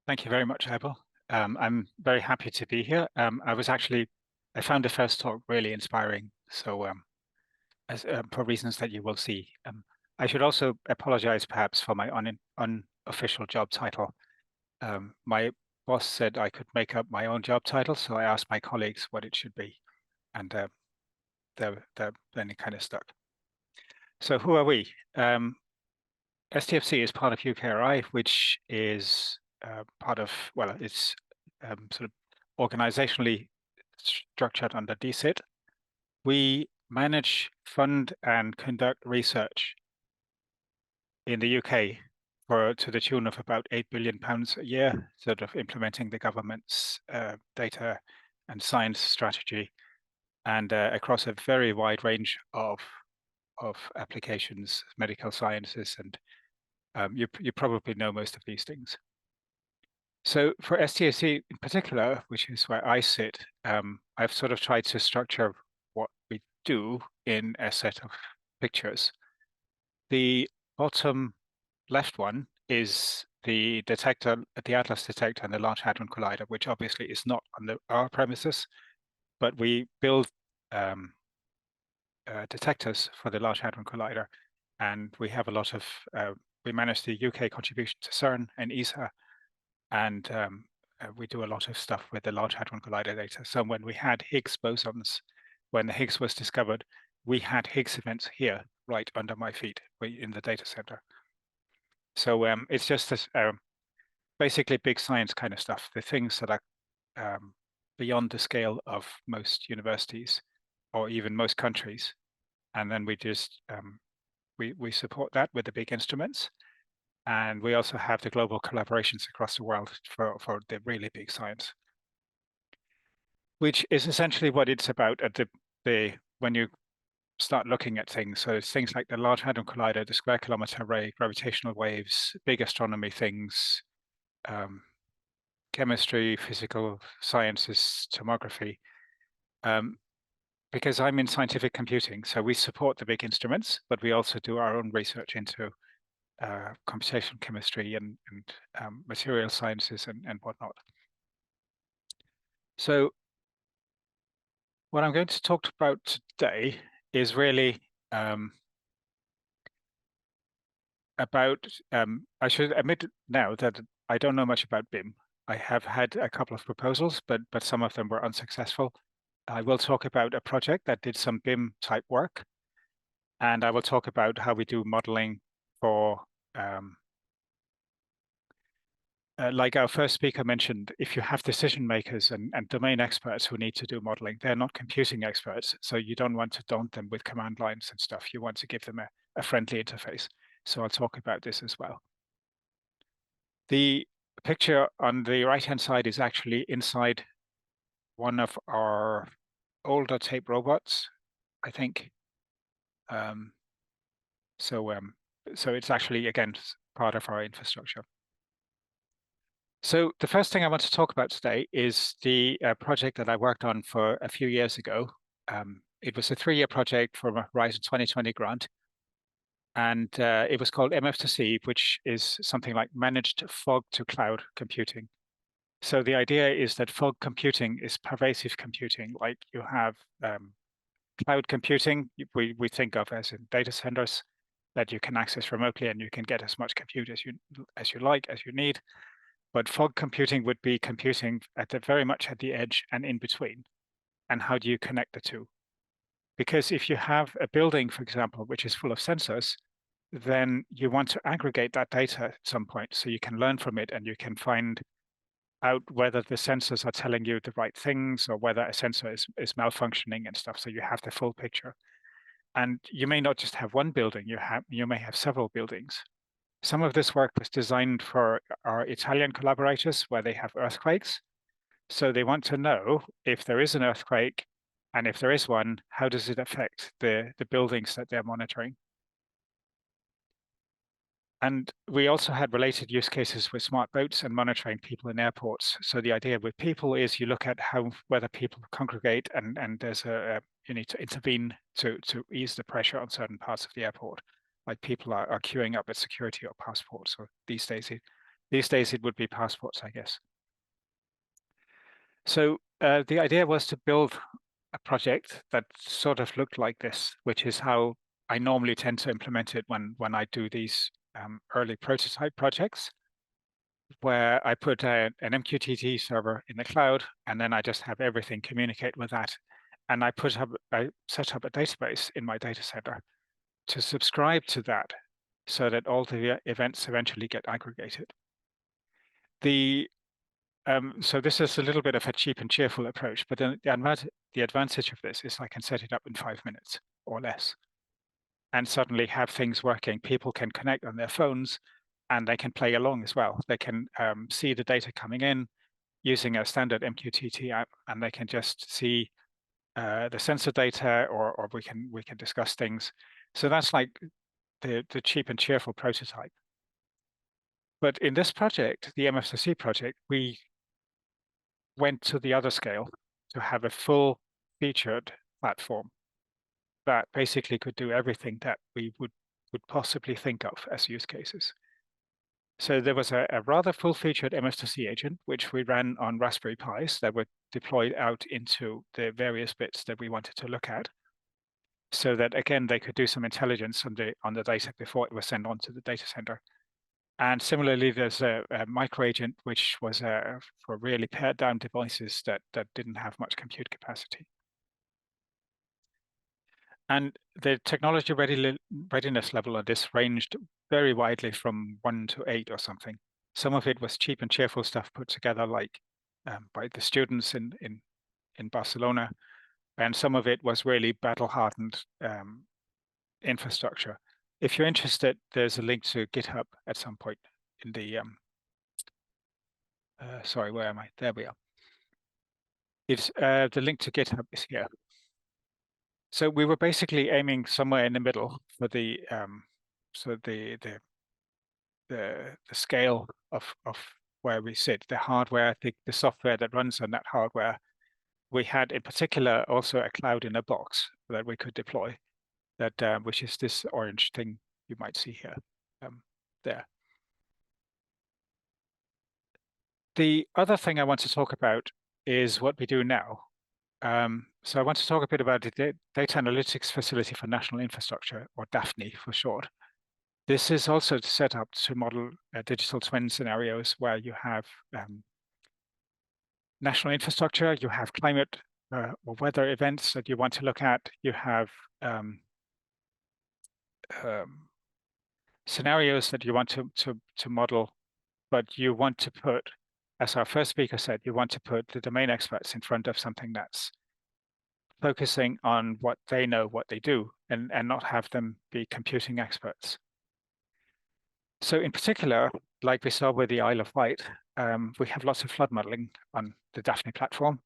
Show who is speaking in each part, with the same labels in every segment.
Speaker 1: Thank you very much, Abel. I'm very happy to be here. I found the first talk really inspiring. So, for reasons that you will see, I should also apologize perhaps for my unofficial job title. My boss said I could make up my own job title, so I asked my colleagues what it should be, and they're then it kind of stuck. So, who are we? STFC is part of UKRI, which is part of, well, it's sort of organizationally structured under DCIT. We manage, fund, and conduct research in the UK to the tune of about £8 billion a year, sort of implementing the government's data and science strategy, and across a very wide range of applications, medical sciences, and you probably know most of these things. So for STFC in particular, which is where I sit, I've sort of tried to structure what we do in a set of pictures. The bottom left one is the detector, the Atlas detector and the Large Hadron Collider, which obviously is not on our premises, but we build detectors for the Large Hadron Collider, and we have a lot of, we manage the UK contribution to CERN and ESA, and we do a lot of stuff with the Large Hadron Collider data. So when we had Higgs bosons, when the Higgs was discovered, we had Higgs events here, right under my feet, in the data center. So it's just this, basically big science kind of stuff, the things that are beyond the scale of most universities or even most countries. And then we just, we support that with the big instruments. And we also have the global collaborations across the world for the really big science, which is essentially what it's about at when you start looking at things. So it's things like the Large Hadron Collider, the Square Kilometre Array, gravitational waves, big astronomy things, chemistry, physical sciences, tomography. Because I'm in scientific computing, so we support the big instruments, but we also do our own research into computational chemistry and material sciences and whatnot. So what I'm going to talk about today is really about, I should admit now that I don't know much about BIM. I have had a couple of proposals, but some of them were unsuccessful. I will talk about a project that did some BIM type work, and I will talk about how we do modeling for like our first speaker mentioned, if you have decision makers and domain experts who need to do modeling, they're not computing experts. So you don't want to daunt them with command lines and stuff. You want to give them a friendly interface. So I'll talk about this as well. The picture on the right-hand side is actually inside one of our older tape robots, I think. So it's actually, again, part of our infrastructure. So the first thing I want to talk about today is the project that I worked on for a few years ago. It was a 3-year project from a Horizon 2020 grant, and it was called MF2C, which is something like Managed Fog to Cloud Computing. So the idea is that fog computing is pervasive computing, like you have cloud computing, we think of as in data centers that you can access remotely and you can get as much compute as you like, as you need. But fog computing would be computing very much at the edge and in between. And how do you connect the two? Because if you have a building, for example, which is full of sensors, then you want to aggregate that data at some point so you can learn from it and you can find out whether the sensors are telling you the right things or whether a sensor is malfunctioning and stuff. So you have the full picture. And you may not just have one building, you may have several buildings. Some of this work was designed for our Italian collaborators where they have earthquakes. So they want to know if there is an earthquake, and if there is one, how does it affect the buildings that they're monitoring? And we also had related use cases with smart boats and monitoring people in airports. So the idea with people is you look at whether people congregate and there's you need to intervene to ease the pressure on certain parts of the airport. Like people are queuing up at security or passports, or these days These days it would be passports, I guess. So the idea was to build a project that sort of looked like this, which is how I normally tend to implement it when I do these early prototype projects, where I put an MQTT server in the cloud, and then I just have everything communicate with that. And I set up a database in my data center to subscribe to that so that all the events eventually get aggregated. So this is a little bit of a cheap and cheerful approach, but the advantage of this is I can set it up in 5 minutes or less and suddenly have things working. People can connect on their phones and they can play along as well. They can see the data coming in using a standard MQTT app, and they can just see the sensor data, or we can discuss things. So that's like the cheap and cheerful prototype. But in this project, the MFCC project, we went to the other scale to have a full featured platform that basically could do everything that we would possibly think of as use cases. So there was a rather full-featured MFCC agent, which we ran on Raspberry Pis that were deployed out into the various bits that we wanted to look at, so that, again, they could do some intelligence on the data before it was sent on to the data center. And similarly, there's a micro agent, which was for really pared down devices that didn't have much compute capacity. And the technology readiness level of this ranged very widely from 1 to 8 or something. Some of it was cheap and cheerful stuff put together, like by the students in Barcelona, and some of it was really battle-hardened infrastructure. If you're interested, there's a link to GitHub at some point in the sorry, where am I? There we are. It's the link to GitHub is here. So we were basically aiming somewhere in the middle for the scale of where we sit, the hardware, the software that runs on that hardware. We had in particular also a cloud in a box that we could deploy, that which is this orange thing you might see here, there. The other thing I want to talk about is what we do now. So I want to talk a bit about the Data Analytics Facility for National Infrastructure, or DAFNI for short. This is also set up to model digital twin scenarios where you have national infrastructure, you have climate or weather events that you want to look at, you have scenarios that you want to model, but you want to put, as our first speaker said, you want to put the domain experts in front of something that's focusing on what they know, what they do, and not have them be computing experts. So in particular, like we saw with the Isle of Wight, we have lots of flood modeling on the DAFNI platform.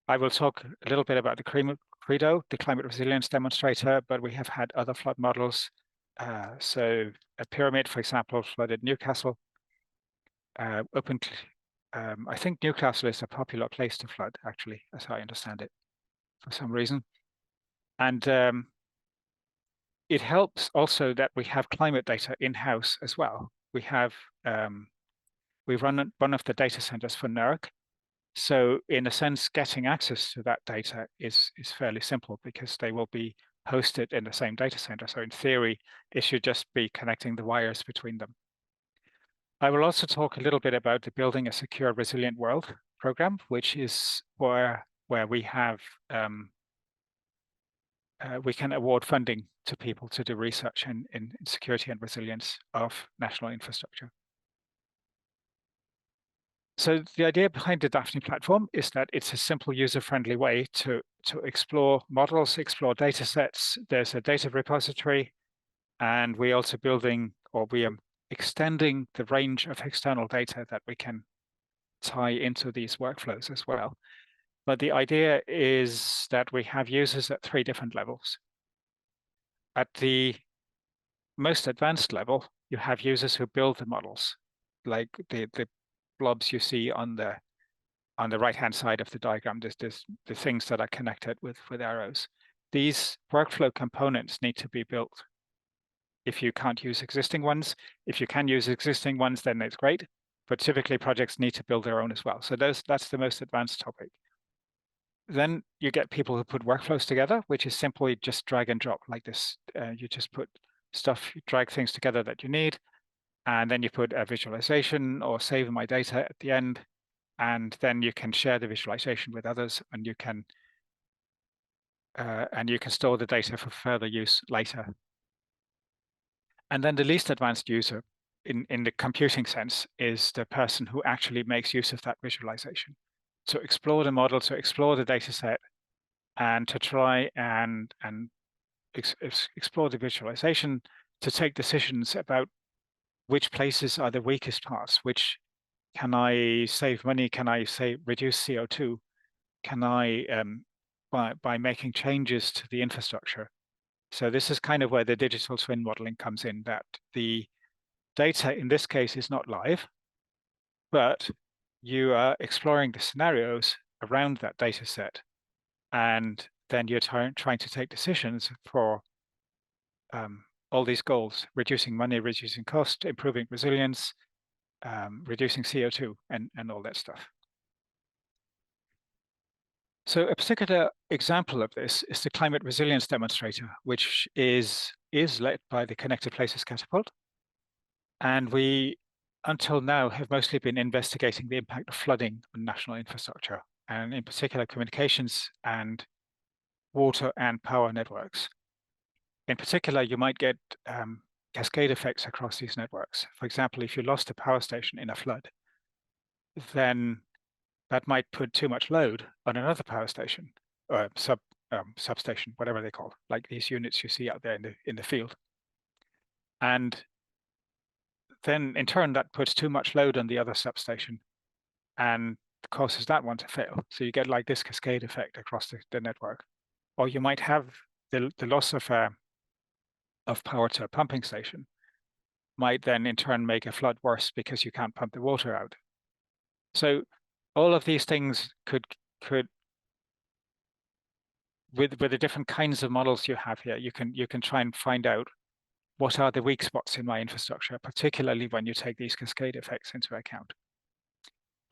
Speaker 1: I will talk a little bit about the CREDO, the climate resilience demonstrator, but we have had other flood models. So a pyramid, for example, flooded Newcastle. I think Newcastle is a popular place to flood, actually, as I understand it, for some reason. And it helps also that we have climate data in-house as well. We have we run one of the data centers for NERC. So in a sense, getting access to that data is fairly simple because they will be hosted in the same data center. So in theory, it should just be connecting the wires between them. I will also talk a little bit about the Building a Secure Resilient World program, which is where we have we can award funding to people to do research in security and resilience of national infrastructure. So the idea behind the DAFNI platform is that it's a simple, user-friendly way to explore models, explore data sets. There's a data repository, and we are extending the range of external data that we can tie into these workflows as well. But the idea is that we have users at 3 different levels. At the most advanced level, you have users who build the models, like the blobs you see on the right-hand side of the diagram. There's the things that are connected with arrows. These workflow components need to be built. If you can't use existing ones, if you can use existing ones, then it's great. but typically projects need to build their own as well. So that's the most advanced topic. Then you get people who put workflows together, which is simply just drag and drop like this. You just put stuff, you drag things together that you need, and then you put a visualization or save my data at the end, and then you can share the visualization with others, and you can store the data for further use later. And then the least advanced user in the computing sense is the person who actually makes use of that visualization. To explore the model, to explore the data set, and to try and explore the visualization, to take decisions about which places are the weakest parts, which can I save money, can I reduce CO2, can I by making changes to the infrastructure. So this is kind of where the digital twin modeling comes in, that the data in this case is not live, but you are exploring the scenarios around that data set, and then you're trying to take decisions for all these goals: reducing money, reducing cost, improving resilience, reducing CO2, and all that stuff. So a particular example of this is the climate resilience demonstrator, which is led by the Connected Places Catapult. And we, until now, have mostly been investigating the impact of flooding on national infrastructure, and in particular communications and water and power networks. In particular, you might get cascade effects across these networks. For example, if you lost a power station in a flood, then that might put too much load on another power station or substation, whatever they call it, like these units you see out there in the field. And then in turn, that puts too much load on the other substation and causes that one to fail. So you get like this cascade effect across the network. Or you might have the loss of power to a pumping station might then in turn make a flood worse because you can't pump the water out. So all of these things could with the different kinds of models you have here, you can try and find out what are the weak spots in my infrastructure, particularly when you take these cascade effects into account.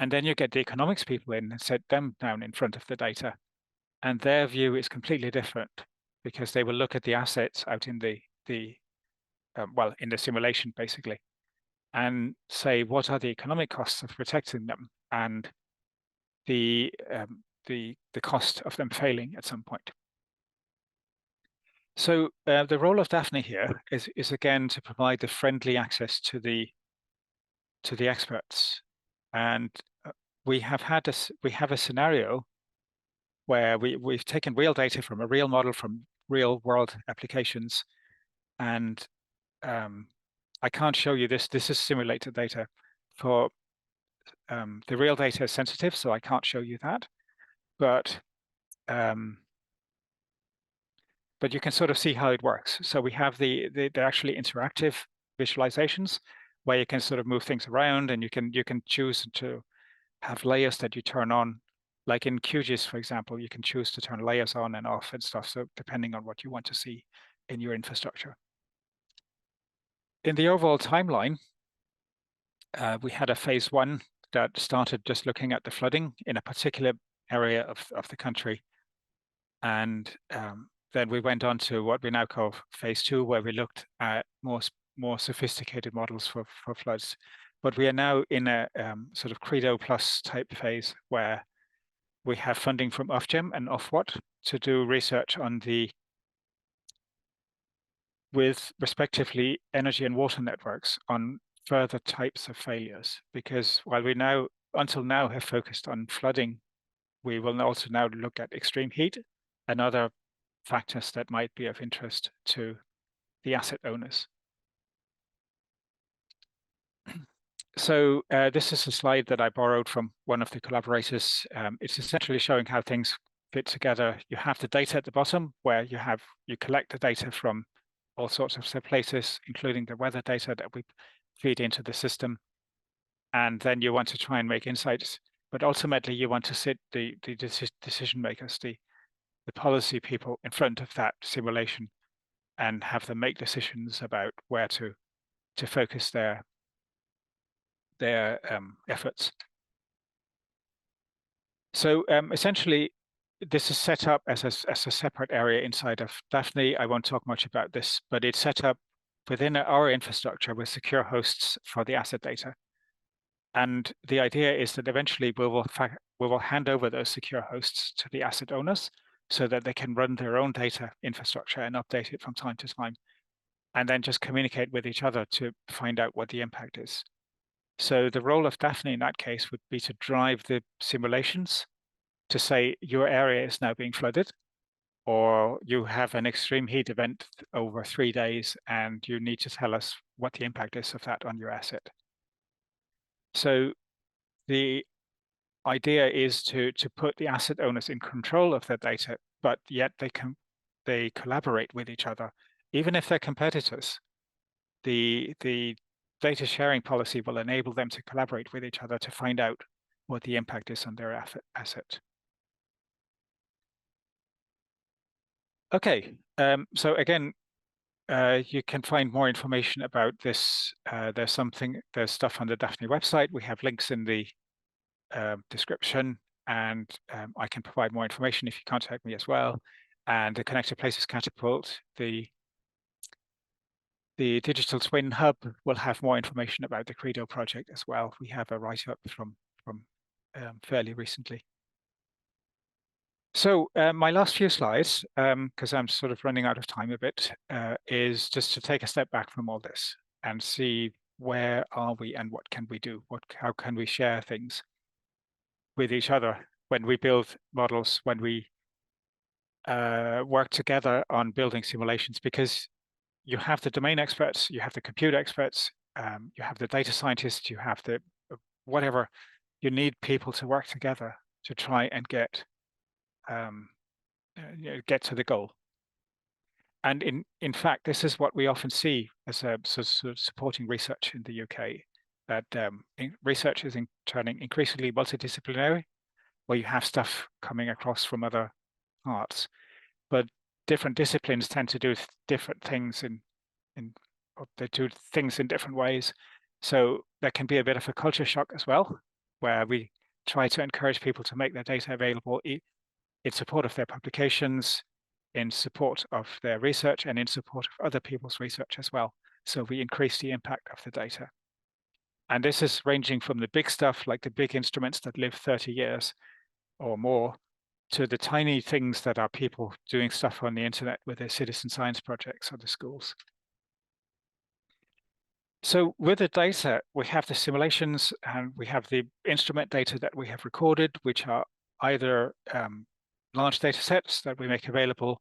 Speaker 1: And then you get the economics people in and set them down in front of the data, and their view is completely different because they will look at the assets out in in the simulation basically, and say what are the economic costs of protecting them and the cost of them failing at some point. So the role of Daphne here is again to provide the friendly access to the experts, and we have a scenario where we've taken real data from a real model from real world applications, and I can't show you this. This is simulated data. For the real data is sensitive, so I can't show you that. But you can sort of see how it works. So we have the actually interactive visualizations where you can sort of move things around, and you can choose to have layers that you turn on. Like in QGIS, for example, you can choose to turn layers on and off and stuff. So depending on what you want to see in your infrastructure. In the overall timeline, we had a phase 1 that started just looking at the flooding in a particular area of the country. And then we went on to what we now call phase 2, where we looked at more sophisticated models for floods. But we are now in a sort of Credo Plus type phase where we have funding from Ofgem and Ofwat to do research on with respectively energy and water networks on further types of failures. Because while we until now have focused on flooding, we will also now look at extreme heat and other factors that might be of interest to the asset owners. So this is a slide that I borrowed from one of the collaborators. It's essentially showing how things fit together. You have the data at the bottom where you collect the data from all sorts of places, including the weather data that we feed into the system. And then you want to try and make insights, but ultimately you want to sit the decision makers, the policy people in front of that simulation and have them make decisions about where to focus their their efforts. So essentially, this is set up as a separate area inside of Daphne. I won't talk much about this, but it's set up within our infrastructure with secure hosts for the asset data. And the idea is that eventually we will hand over those secure hosts to the asset owners so that they can run their own data infrastructure and update it from time to time, and then just communicate with each other to find out what the impact is. So the role of Daphne in that case would be to drive the simulations to say your area is now being flooded, or you have an extreme heat event over 3 days and you need to tell us what the impact is of that on your asset. So the idea is to put the asset owners in control of their data, but yet they collaborate with each other, even if they're competitors. The data sharing policy will enable them to collaborate with each other to find out what the impact is on their asset. Okay, so again, you can find more information about this. There's stuff on the Daphne website. We have links in the description, and I can provide more information if you contact me as well. And the Connected Places Catapult, the Digital Twin Hub will have more information about the Credo project as well. We have a write-up from fairly recently. So my last few slides, because I'm sort of running out of time a bit, is just to take a step back from all this and see where are we and what can we do? How can we share things with each other when we build models, when we work together on building simulations? Because you have the domain experts, you have the compute experts, you have the data scientists, you have the whatever. You need people to work together to try and get to the goal. And in fact, this is what we often see as a sort of supporting research in the UK, that research is turning increasingly multidisciplinary, where you have stuff coming across from other parts, but different disciplines tend to do different things or they do things in different ways. So there can be a bit of a culture shock as well, where we try to encourage people to make their data available in support of their publications, in support of their research, and in support of other people's research as well. So we increase the impact of the data. And this is ranging from the big stuff, like the big instruments that live 30 years or more, to the tiny things that are people doing stuff on the internet with their citizen science projects or the schools. So with the data, we have the simulations and we have the instrument data that we have recorded, which are either large data sets that we make available,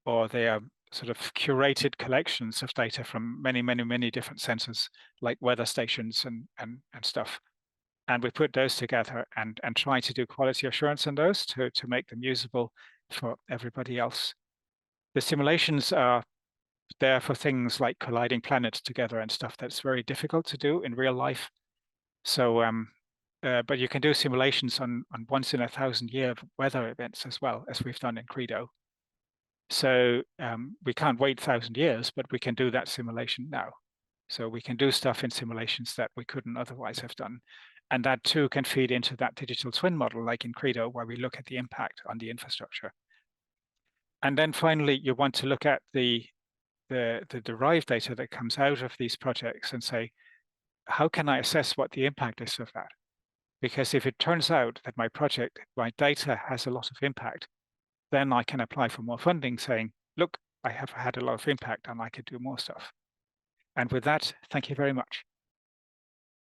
Speaker 1: or they are sort of curated collections of data from many, many, many different sensors, like weather stations and stuff. And we put those together and try to do quality assurance on those to make them usable for everybody else. The simulations are there for things like colliding planets together and stuff that's very difficult to do in real life. So, but you can do simulations on once in 1,000-year weather events as well, as we've done in Credo. So we can't wait 1,000 years, but we can do that simulation now. So we can do stuff in simulations that we couldn't otherwise have done. And that too can feed into that digital twin model, like in Credo, where we look at the impact on the infrastructure. And then finally, you want to look at the derived data that comes out of these projects and say, how can I assess what the impact is of that? Because if it turns out that my project, my data has a lot of impact, then I can apply for more funding saying, look, I have had a lot of impact and I could do more stuff. And with that, thank you very much.